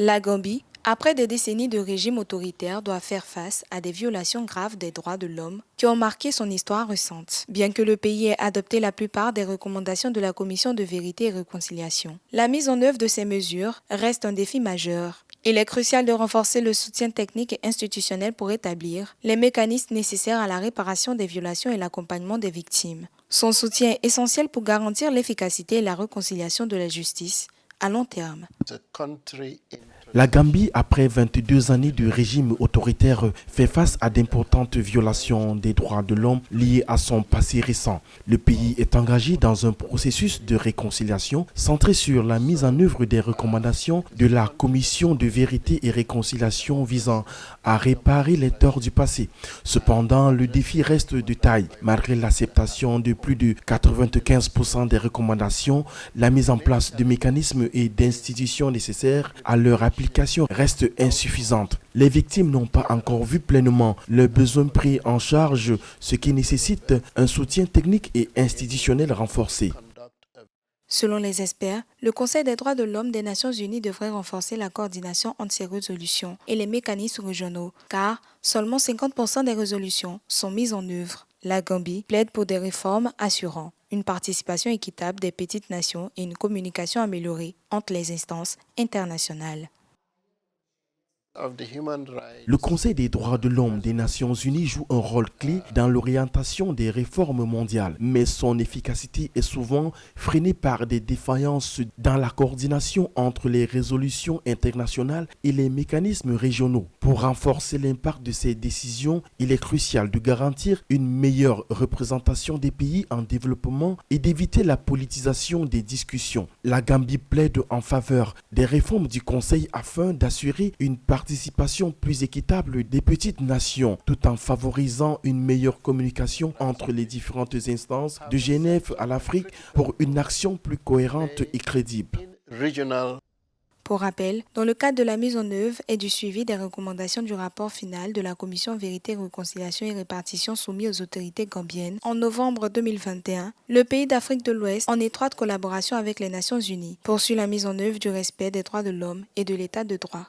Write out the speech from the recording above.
La Gambie, après des décennies de régime autoritaire, doit faire face à des violations graves des droits de l'homme qui ont marqué son histoire récente. Bien que le pays ait adopté la plupart des recommandations de la Commission de vérité et réconciliation, la mise en œuvre de ces mesures reste un défi majeur. Il est crucial de renforcer le soutien technique et institutionnel pour établir les mécanismes nécessaires à la réparation des violations et l'accompagnement des victimes. Son soutien est essentiel pour garantir l'efficacité et la réconciliation de la justice à long terme. La Gambie, après 22 années de régime autoritaire, fait face à d'importantes violations des droits de l'homme liées à son passé récent. Le pays est engagé dans un processus de réconciliation centré sur la mise en œuvre des recommandations de la Commission de vérité et réconciliation visant à réparer les torts du passé. Cependant, le défi reste de taille. Malgré l'acceptation de plus de 95% des recommandations, la mise en place de mécanismes et d'institutions nécessaires à leur application reste insuffisante. Les victimes n'ont pas encore vu pleinement leurs besoins pris en charge, ce qui nécessite un soutien technique et institutionnel renforcé. Selon les experts, le Conseil des droits de l'homme des Nations Unies devrait renforcer la coordination entre ces résolutions et les mécanismes régionaux, car seulement 50% des résolutions sont mises en œuvre. La Gambie plaide pour des réformes assurant une participation équitable des petites nations et une communication améliorée entre les instances internationales. Le Conseil des droits de l'homme des Nations Unies joue un rôle clé dans l'orientation des réformes mondiales, mais son efficacité est souvent freinée par des défaillances dans la coordination entre les résolutions internationales et les mécanismes régionaux. Pour renforcer l'impact de ces décisions, il est crucial de garantir une meilleure représentation des pays en développement et d'éviter la politisation des discussions. La Gambie plaide en faveur des réformes du Conseil afin d'assurer une participation plus équitable des petites nations, tout en favorisant une meilleure communication entre les différentes instances de Genève à l'Afrique pour une action plus cohérente et crédible. Pour rappel, dans le cadre de la mise en œuvre et du suivi des recommandations du rapport final de la Commission Vérité, Réconciliation et Répartition soumis aux autorités gambiennes en novembre 2021, le pays d'Afrique de l'Ouest, en étroite collaboration avec les Nations Unies, poursuit la mise en œuvre du respect des droits de l'homme et de l'état de droit.